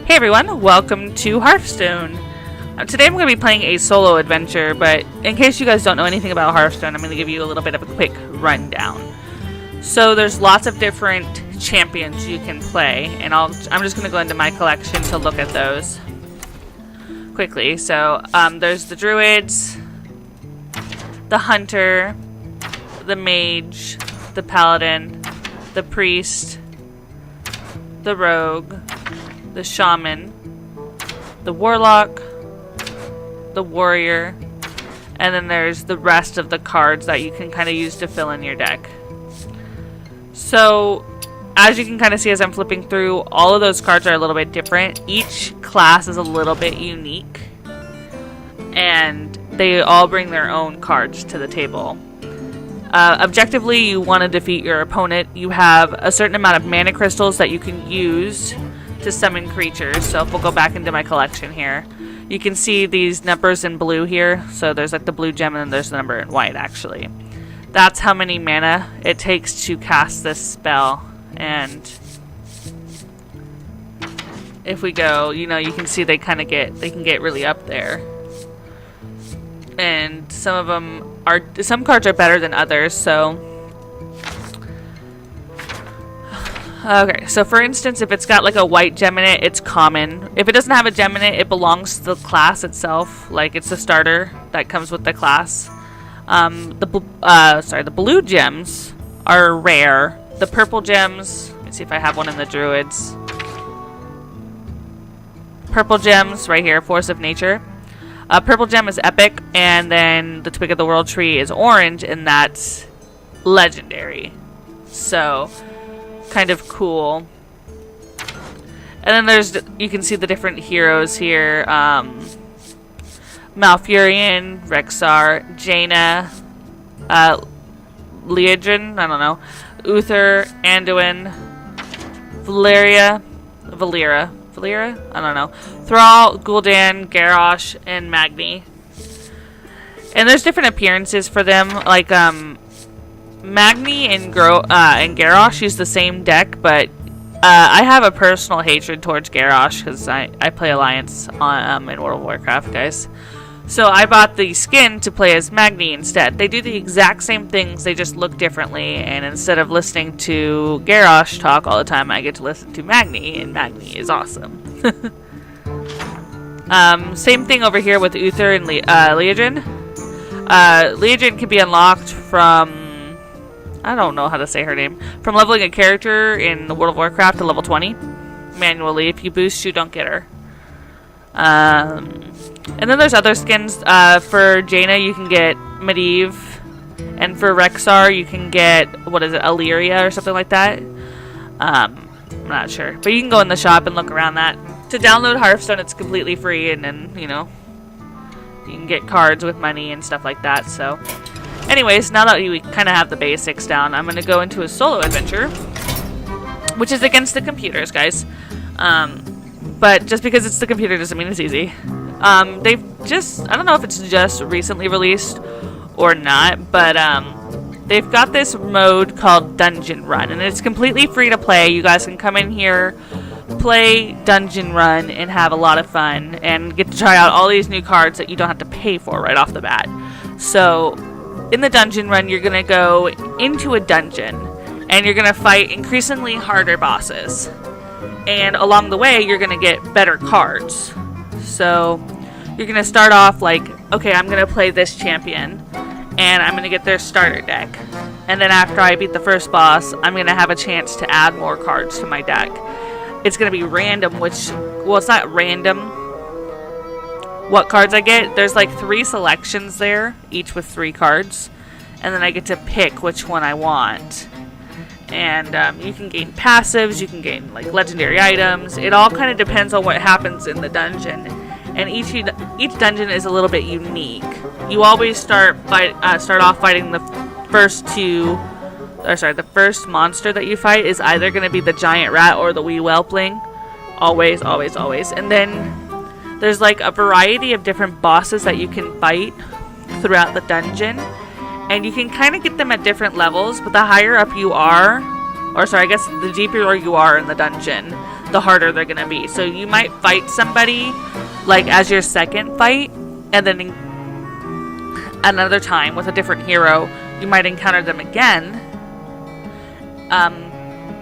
Hey everyone, welcome to Hearthstone. Today I'm going to be playing a solo adventure, but in case you guys don't know anything about Hearthstone, I'm going to give you a little bit of a quick rundown. So there's lots of different champions you can play, and I'm just going to go into my collection to look at those quickly. So there's the Druids, the Hunter, the Mage, the Paladin, the Priest, the Rogue, the Shaman, the Warlock, the Warrior, and then there's the rest of the cards that you can kind of use to fill in your deck. So, as you can kind of see as I'm flipping through, all of those cards are a little bit different. Each class is a little bit unique, and they all bring their own cards to the table. Objectively, you want to defeat your opponent. You have a certain amount of mana crystals that you can use to summon creatures. So if we'll go back into my collection here, you can see these numbers in blue here. So there's like the blue gem and then there's the number in white actually. That's how many mana it takes to cast this spell. And if we go, you can see they can get really up there. And some cards are better than others, so okay, so for instance, if it's got like a white gem in it, it's common. If it doesn't have a gem in it, it belongs to the class itself. Like it's a starter that comes with the class. The blue gems are rare. The purple gems, let me see if I have one in the Druids. Purple gems right here, Force of Nature. Purple gem is epic, and then the Twig of the World Tree is orange, and that's legendary. So kind of cool. And then you can see the different heroes here. Malfurion, Rexxar, Jaina, Legion, I don't know, Uther, Anduin, Valera, I don't know, Thrall, Gul'dan, Garrosh, and Magni. And there's different appearances for them, like Magni and Garrosh use the same deck, but I have a personal hatred towards Garrosh because I play Alliance in World of Warcraft, guys. So I bought the skin to play as Magni instead. They do the exact same things, they just look differently, and instead of listening to Garrosh talk all the time, I get to listen to Magni, and Magni is awesome. Same thing over here with Uther and Legion. Legion can be unlocked from, I don't know how to say her name, from leveling a character in World of Warcraft to level 20 manually. If you boost, you don't get her. And then there's other skins. For Jaina, you can get Medivh, and for Rexxar, you can get, what is it, Illyria or something like that. I'm not sure, but you can go in the shop and look around that. To download Hearthstone, it's completely free, and then you can get cards with money and stuff like that. So anyways, now that we kind of have the basics down, I'm going to go into a solo adventure, which is against the computers, guys. But just because it's the computer doesn't mean it's easy. They've just, I don't know if it's just recently released or not, but they've got this mode called Dungeon Run, and it's completely free to play. You guys can come in here, play Dungeon Run, and have a lot of fun, and get to try out all these new cards that you don't have to pay for right off the bat. So in the Dungeon Run, you're going to go into a dungeon, and you're going to fight increasingly harder bosses. And along the way, you're going to get better cards. So you're going to start off like, okay, I'm going to play this champion, and I'm going to get their starter deck. And then after I beat the first boss, I'm going to have a chance to add more cards to my deck. It's going to be random, it's not random what cards I get. There's like 3 selections there, each with 3 cards. And then I get to pick which one I want. And you can gain passives, you can gain like legendary items. It all kind of depends on what happens in the dungeon. And each dungeon is a little bit unique. You always start off fighting the first monster that you fight is either going to be the giant rat or the wee whelpling. Always, always, always. And then there's like a variety of different bosses that you can fight throughout the dungeon. And you can kind of get them at different levels, but the higher up you are, or sorry, I guess the deeper you are in the dungeon, the harder they're gonna be. So you might fight somebody like as your second fight, and then another time with a different hero, you might encounter them again.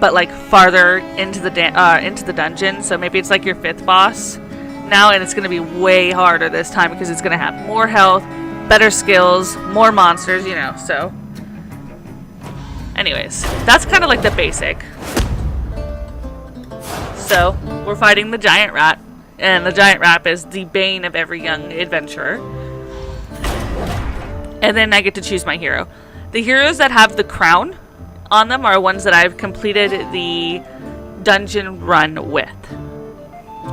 But like farther into the dungeon. So maybe it's like your 5th boss now, and it's gonna be way harder this time because it's gonna have more health, better skills, more monsters, you know. So, anyways, that's kind of like the basic. So we're fighting the giant rat, and the giant rat is the bane of every young adventurer. And then I get to choose my hero. The heroes that have the crown on them are ones that I've completed the dungeon run with.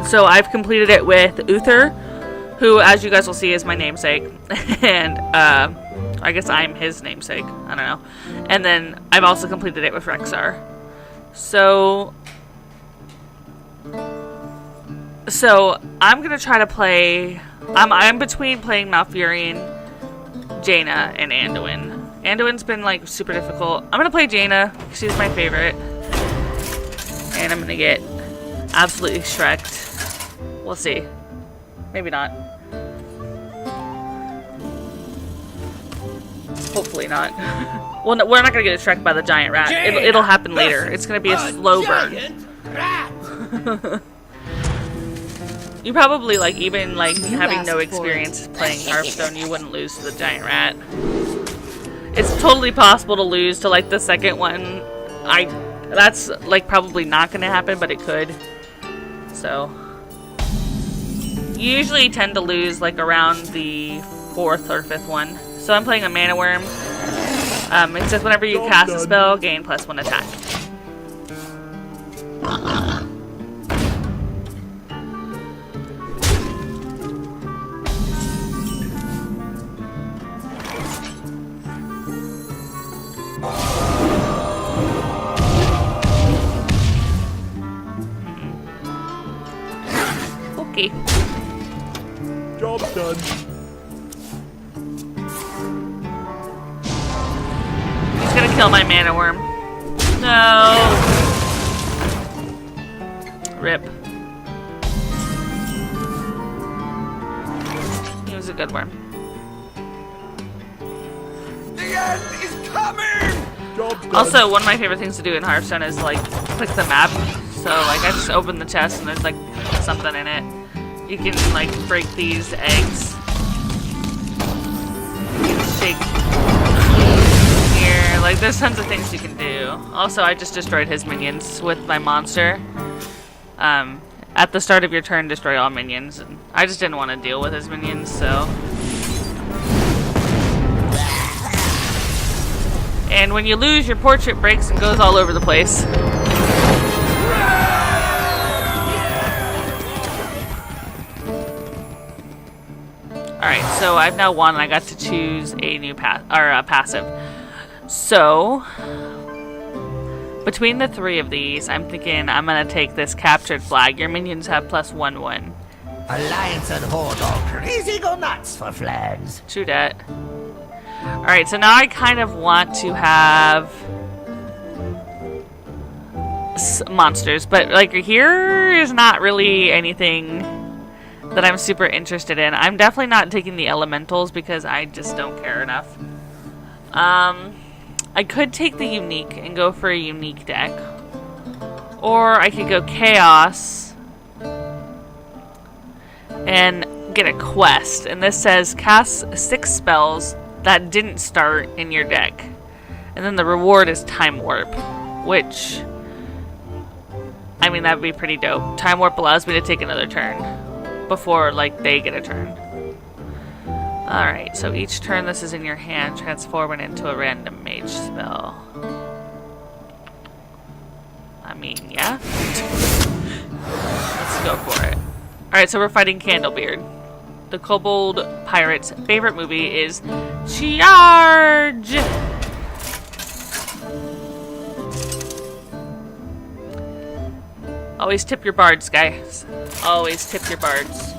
So I've completed it with Uther, who, as you guys will see, is my namesake. And I guess I'm his namesake. I don't know. And then I've also completed it with Rexxar. So I'm gonna try to play. I'm between playing Malfurion, Jaina, and Anduin. Anduin's been like super difficult. I'm gonna play Jaina. She's my favorite, and I'm gonna get absolutely shreked. We'll see. Maybe not. Hopefully not. Well, no, we're not gonna get shreked by the giant rat. It'll happen later. It's gonna be a slow burn. You probably, like, even, like, having no experience playing Hearthstone, you wouldn't lose to the giant rat. It's totally possible to lose to, like, the second one. That's, like, probably not gonna happen, but it could. So. You usually tend to lose, like, around the 4th or 5th one. So I'm playing a Mana Worm. It says whenever you cast a spell, gain +1 attack. Okay. Job's done. He's gonna kill my Mana Worm. No. Rip. He was a good worm. The end is coming! Also, one of my favorite things to do in Hearthstone is, like, click the map. So, like, I just open the chest and there's, like, something in it. You can, like, break these eggs. You can shake here. Like, there's tons of things you can do. Also, I just destroyed his minions with my monster. At the start of your turn, destroy all minions. And I just didn't want to deal with his minions, so. And when you lose, your portrait breaks and goes all over the place. Alright, so I've now won and I got to choose a new passive. So, between the 3 of these, I'm thinking I'm going to take this captured flag. Your minions have +1/1. Alliance and Horde all crazy go nuts for flags. True dat. Alright, so now I kind of want to have monsters, but like here is not really anything that I'm super interested in. I'm definitely not taking the elementals because I just don't care enough. I could take the unique and go for a unique deck, or I could go chaos and get a quest, and this says cast 6 spells that didn't start in your deck, and then the reward is time warp, which, I mean, that'd be pretty dope. Time warp allows me to take another turn before, like, they get a turn. Alright, so each turn this is in your hand, transform it into a random mage spell. I mean, yeah. Let's go for it. Alright, so we're fighting Candlebeard. The kobold pirate's favorite movie is Charge! Always tip your bards, guys. Always tip your bards.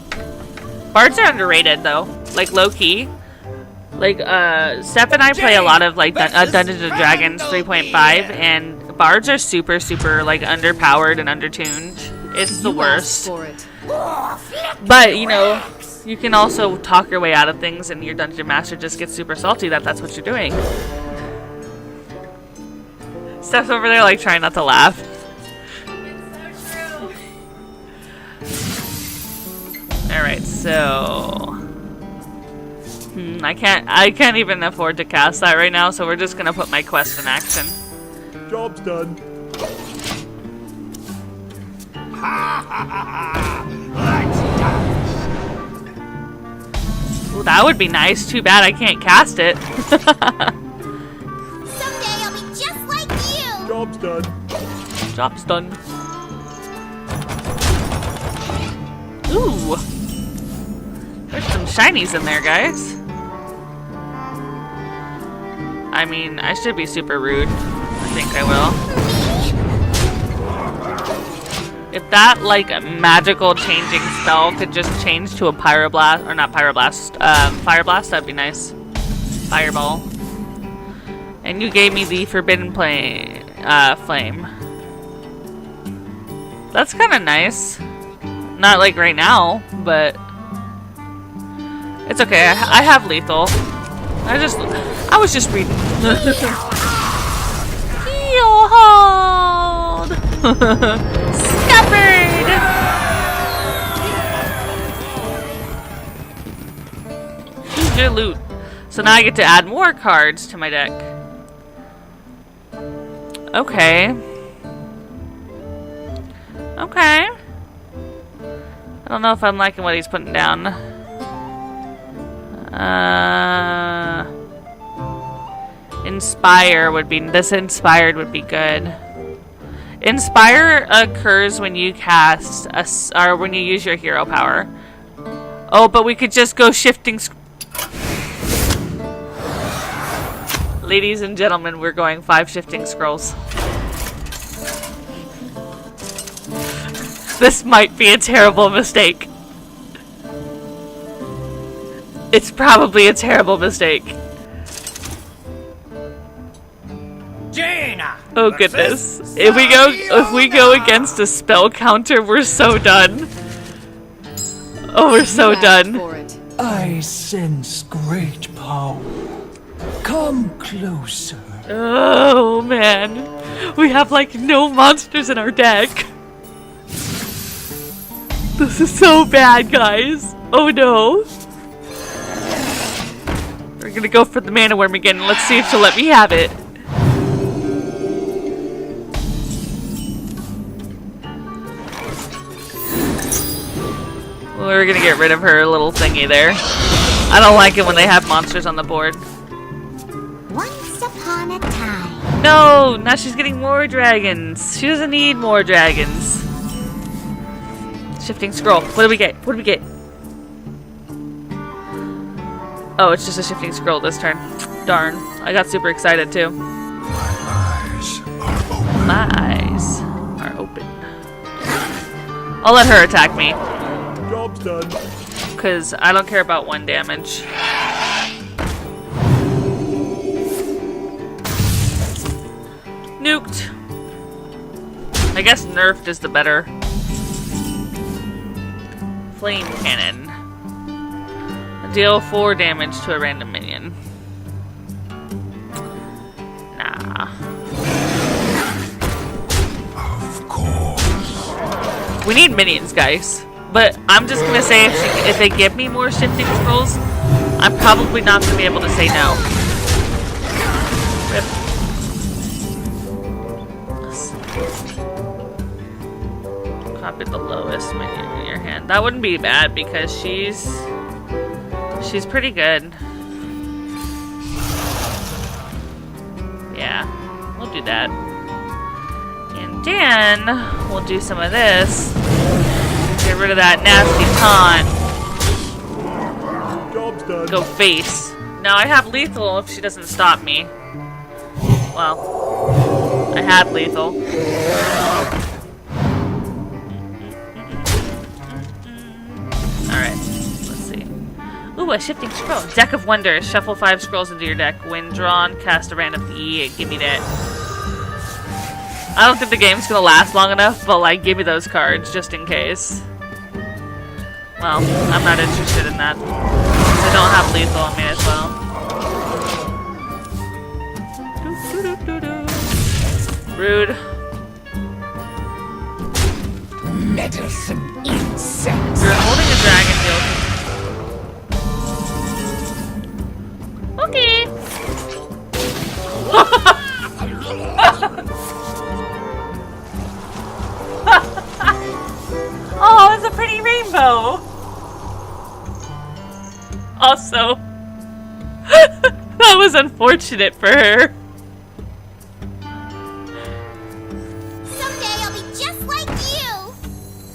Bards are underrated, though. Like, low-key. Like, Steph and I play a lot of, like, Dungeons & Dragons 3.5, and bards are super, super, like, underpowered and undertuned It's the You worst. asked for it. But, you know, you can also talk your way out of things and your dungeon master just gets super salty that that's what you're doing. Steph's over there like trying not to laugh. It's so true. Alright, so... I can't even afford to cast that right now, so we're just gonna put my quest in action. Job's done. Ooh, that would be nice. Too bad I can't cast it. Someday I'll be just like you. Job's done. Job's done. Ooh. There's some shinies in there, guys. I mean, I should be super rude. I think I will. If that, like, magical changing spell could just change to a pyroblast, or not pyroblast, fire blast, that'd be nice. Fireball. And you gave me the forbidden flame. That's kind of nice. Not like right now, but it's okay. I have lethal. I was just reading. Heal hold. Scuppered. Good loot. So now I get to add more cards to my deck. Okay. Okay. I don't know if I'm liking what he's putting down. Inspire would be... This inspired would be good. Inspire occurs when you cast... or when you use your hero power. Oh, but we could just go shifting... Ladies and gentlemen, we're going 5 shifting scrolls. This might be a terrible mistake. It's probably a terrible mistake. Jaina! Oh goodness. If we go against a spell counter, we're so done. Oh, we're so You asked done. for it. I sense great power. Come closer. Oh man. We have like no monsters in our deck. This is so bad, guys. Oh no. We're gonna go for the mana worm again. Let's see if she'll let me have it. Well, we're gonna get rid of her little thingy there. I don't like it when they have monsters on the board. Once upon a time. No, now she's getting more dragons. She doesn't need more dragons. Shifting scroll. What do we get? What do we get? Oh, it's just a shifting scroll this turn. Darn. I got super excited too. My eyes are open. I'll let her attack me. Job's done. Because I don't care about 1 damage. Nuked. I guess nerfed is the better. Flame cannon. Deal 4 damage to a random minion. Nah. Of course. We need minions, guys. But I'm just gonna say if they give me more shifting scrolls, I'm probably not gonna be able to say no. Rip. Copy the lowest minion in your hand. That wouldn't be bad because she's pretty good. Yeah, we'll do that. And then we'll do some of this. Get rid of that nasty taunt. Job's done. Go face. Now I have lethal if she doesn't stop me. Well, I had lethal. Alright, let's see. Ooh, a shifting scroll. Deck of Wonders. Shuffle 5 scrolls into your deck. When drawn, cast a random... Yeah, give me that. I don't think the game's gonna last long enough, but like, give me those cards just in case. Well, I'm not interested in that. I don't have lethal on me as well. Rude. Meddlesome insects. You're holding a dragon deal. Okay. Oh, it's a pretty rainbow. Also, that was unfortunate for her. Someday I'll be just like you.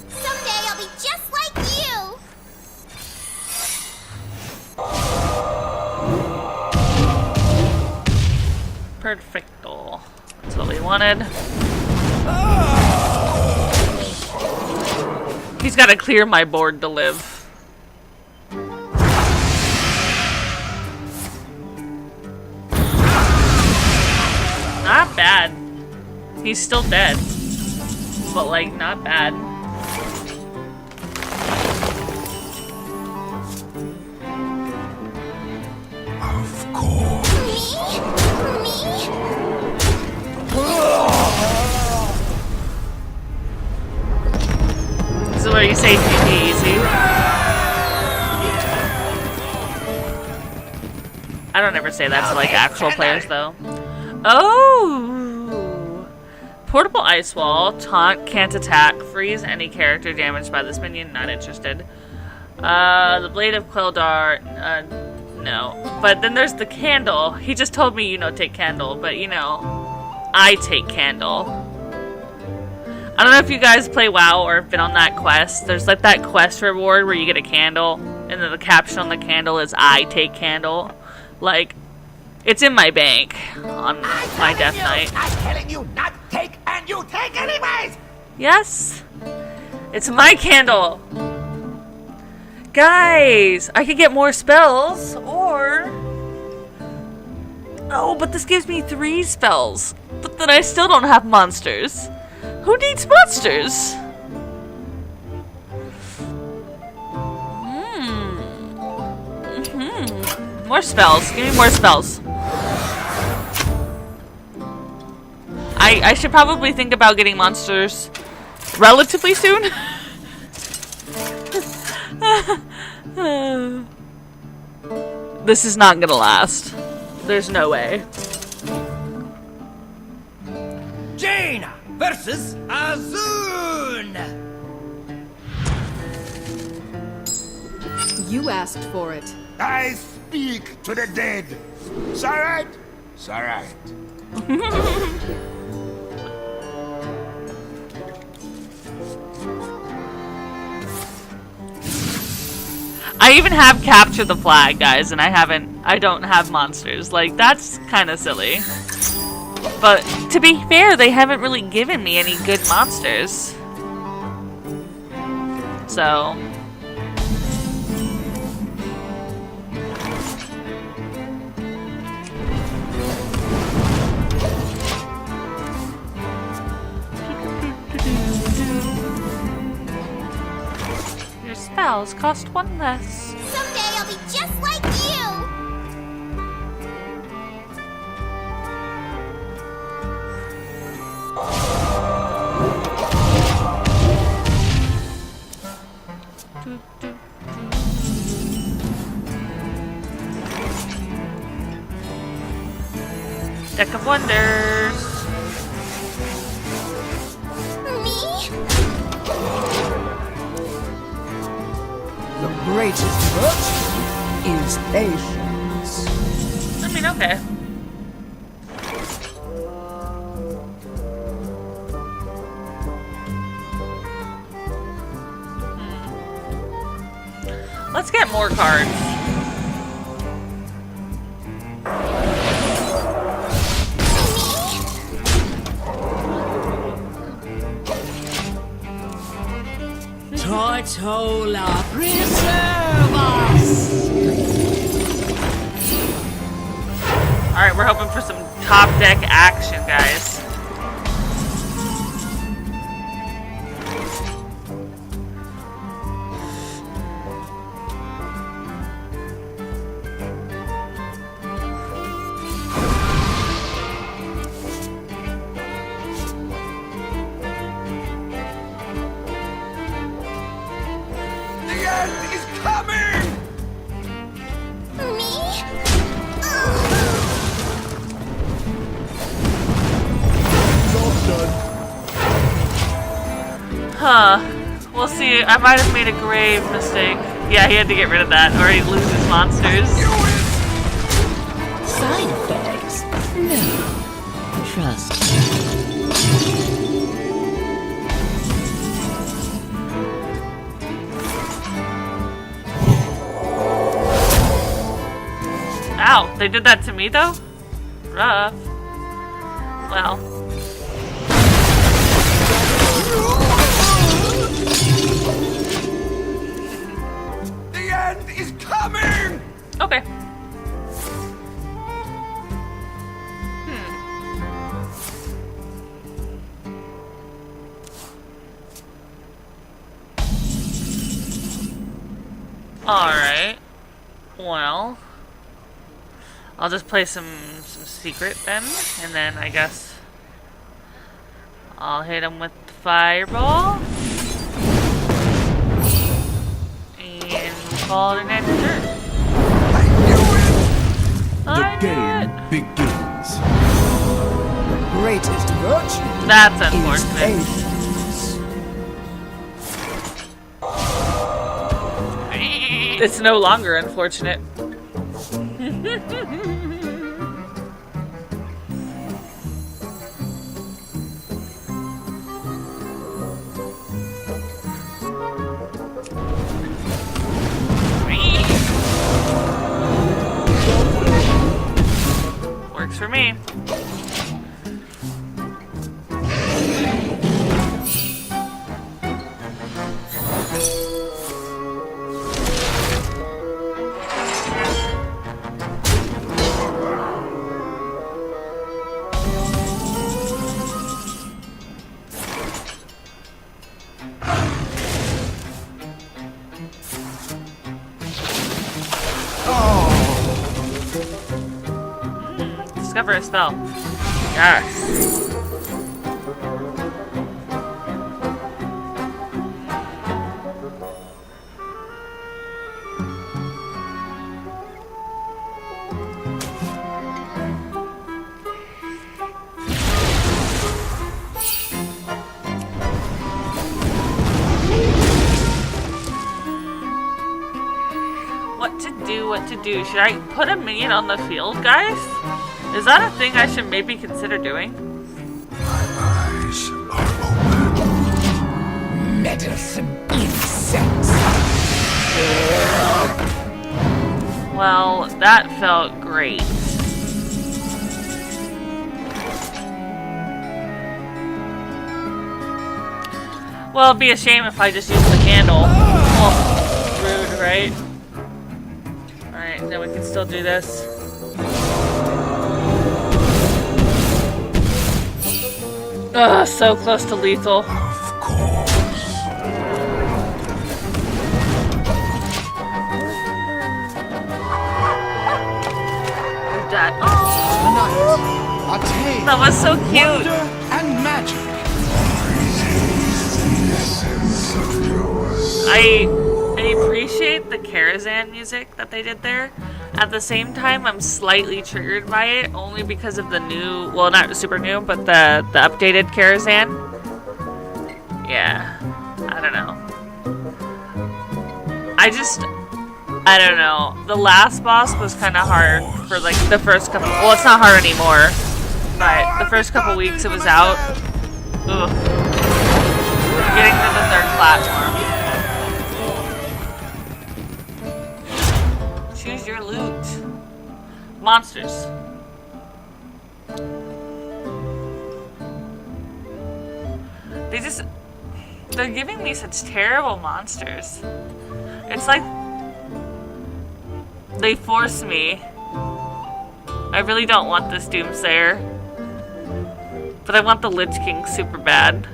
Someday I'll be just like you. Perfecto. That's what we wanted. He's got to clear my board to live. Not bad. He's still dead. But, like, not bad. Of course. Me? This is where you say GG easy. I don't ever say that to, like, actual players, though. Oh! Portable ice wall. Taunt, can't attack. Freeze any character damaged by this minion. Not interested. The blade of Queldar. No. But then there's the candle. He just told me, you know, take candle. But, you know, I take candle. I don't know if you guys play WoW or have been on that quest. There's like that quest reward where you get a candle. And then the caption on the candle is, I take candle. Like, it's in my bank on my death night. I'm telling you not take, and you take anyways. Yes, it's my candle. Guys, I could get more spells, or... Oh, but this gives me 3 spells. But then I still don't have monsters. Who needs monsters? More spells. Give me more spells. I should probably think about getting monsters relatively soon. This is not gonna last. There's no way. Jaina versus Azun. You asked for it. I speak to the dead. It's alright. It's alright. I even have captured the flag, guys, and I don't have monsters. Like, that's kind of silly. But to be fair, they haven't really given me any good monsters. So... Your spells cost 1 less. Someday I'll be just like you. Deck of Wonders. Me? The greatest virtue is patience. I mean, okay. Let's get more cards. Tortola, preserve us! Alright, we're hoping for some top deck action, guys. coming! Me? Job's done. Huh. We'll see. I might have made a grave mistake. Yeah, he had to get rid of that, or he'd lose his monsters. Side effects? No. Trust me. Ow, they did that to me though? Rough. Well. The end is coming! Okay. Alright. Well. I'll just play some secret then, and then I guess I'll hit him with the fireball. And call it an end turn. The game begins. The greatest virtue That's is unfortunate. patience. It's no longer unfortunate. Works for me. Discover a spell. Yes. What to do? Should I put a minion on the field, guys? Is that a thing I should maybe consider doing? My eyes are open. Medicine insects. Well, that felt great. Well, it'd be a shame if I just used the candle. Oh, rude, right? Alright, then we can still do this. Ugh, so close to lethal. Of course. That, oh, Tonight, a tale that was so of cute. wonder and magic. I appreciate the Karazhan music that they did there. At the same time, I'm slightly triggered by it, only because of the new, well, not super new, but the updated Karazhan. Yeah, I don't know. I don't know. The last boss was kind of hard for like the first couple, well, it's not hard anymore, but the first couple weeks it was out. Ugh. Getting to the third platform. Choose your loot. Monsters. They're giving me such terrible monsters. It's like they force me. I really don't want this Doomsayer. But I want the Lich King super bad.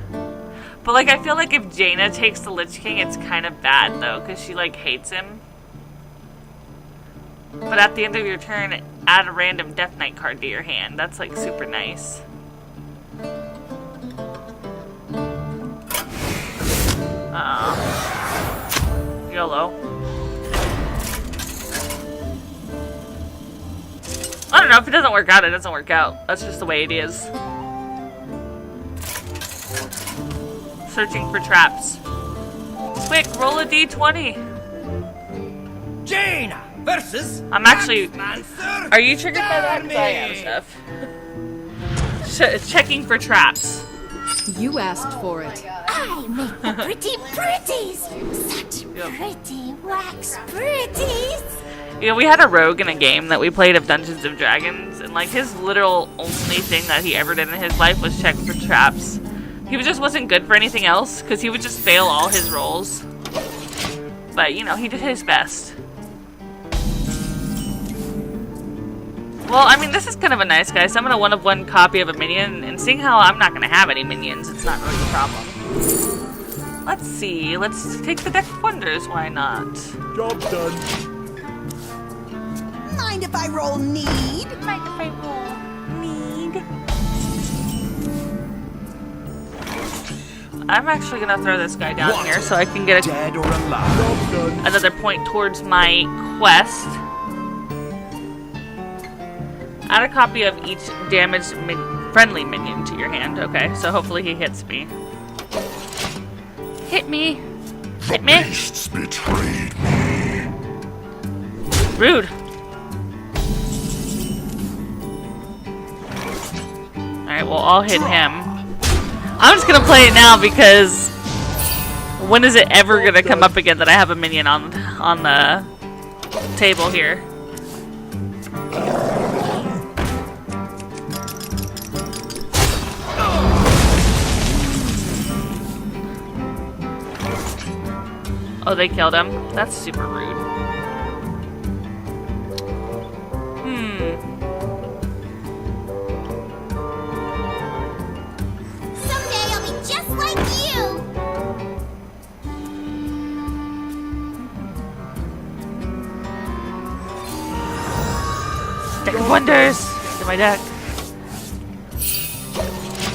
But like, I feel like if Jaina takes the Lich King, it's kind of bad though, because she like hates him. But at the end of your turn, add a random Death Knight card to your hand. That's like super nice. YOLO. don't know. If it doesn't work out, it doesn't work out. That's just the way it is. Searching for traps. Quick, roll a d20. Jaina versus. I'm actually. Mancer. Are you triggered by that? 'Cause I am stuff. Checking for traps. You asked for it. I make the pretty pretties. Such pretty wax pretties. You know, we had a rogue in a game that we played of Dungeons and Dragons, and like his literal only thing that he ever did in his life was check for traps. He just wasn't good for anything else because he would just fail all his rolls. But you know, he did his best. Well, I mean, this is kind of a nice guy. So I'm gonna one-of-one copy of a minion, and seeing how I'm not gonna have any minions, it's not really a problem. Let's see. Let's take the Deck of Wonders. Why not? Job done. Mind if I roll need? Mind if I roll need? I'm actually gonna throw this guy down here so I can get Dead or alive? Job done. another point towards my quest. Add a copy of each damaged friendly minion to your hand. Okay, so hopefully he hits me. Hit me! Hit me! Beasts betrayed me. Rude. Alright, well, I'll hit him. I'm just gonna play it now because when is it ever gonna come up again that I have a minion on the table here? Oh, they killed him? That's super rude. Someday I'll be just like you. Deck of Wonders! Get my deck.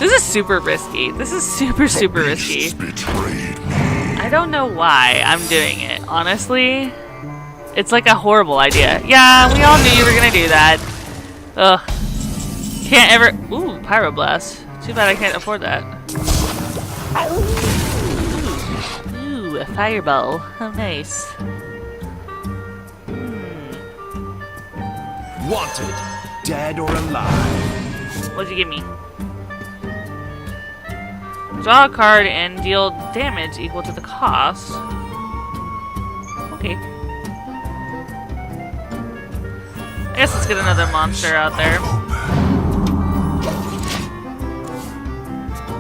This is super risky. This is super risky. Beasts betrayed me. I don't know why I'm doing it, honestly. It's like a horrible idea. Yeah, we all knew you were gonna do that. Ugh. Can't ever... Ooh, Pyroblast. Too bad I can't afford that. Ooh, a fireball. How nice. Wanted. Dead or alive? What'd you give me? Draw a card and deal damage equal to the cost. Okay. I guess let's get another monster out there.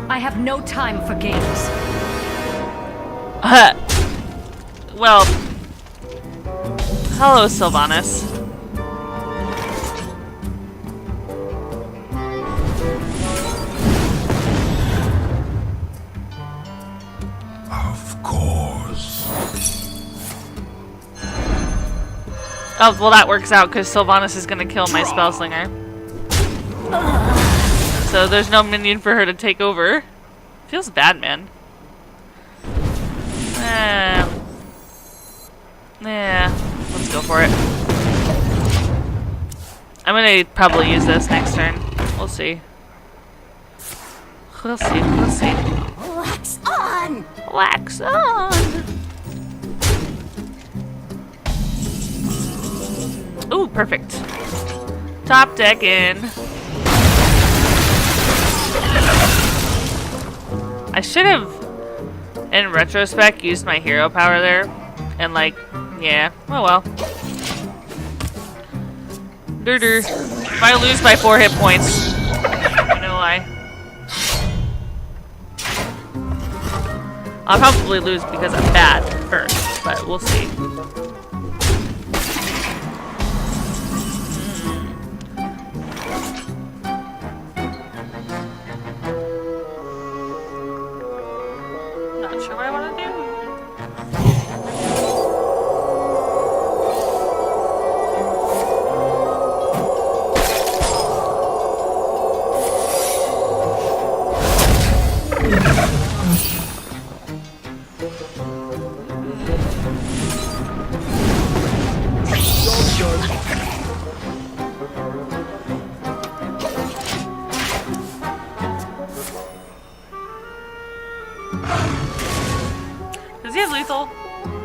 I have no time for games. Well, hello, Sylvanas. Of course. Oh, well, that works out because Sylvanas is going to kill my Spellslinger. So there's no minion for her to take over. Feels bad, man. Yeah, let's go for it. I'm gonna probably use this next turn. We'll see. We'll see. We'll see. Wax on. Wax on. Ooh, perfect. Top deck in. I should have, in retrospect, used my hero power there. And like, yeah, oh well. Dur-dur. If I lose by 4 hit points, I know why. I'll probably lose because I'm bad first, but we'll see. Not sure what I want to do.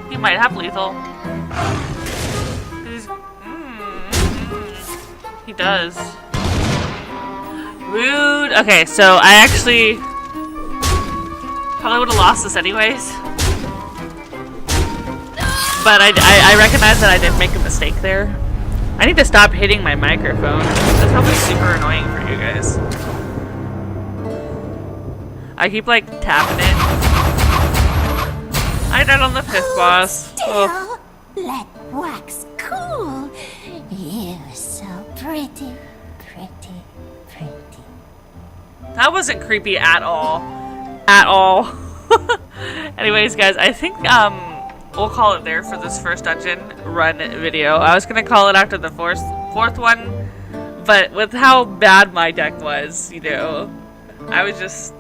He might have lethal. He does. Rude. Okay, so I actually probably would have lost this anyways. But I recognize that I did make a mistake there. I need to stop hitting my microphone. That's probably super annoying for you guys. I keep like tapping it. I died on the 5th boss. Oh. Let wax cool. You're so pretty, pretty, pretty. That wasn't creepy at all. At all. Anyways, guys, I think we'll call it there for this first dungeon run video. I was gonna call it after the fourth one, but with how bad my deck was, you know, I was just,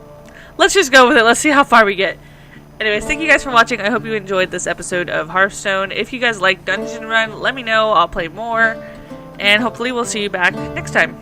let's just go with it. Let's see how far we get. Anyways, thank you guys for watching. I hope you enjoyed this episode of Hearthstone. If you guys like Dungeon Run, let me know. I'll play more, and hopefully we'll see you back next time.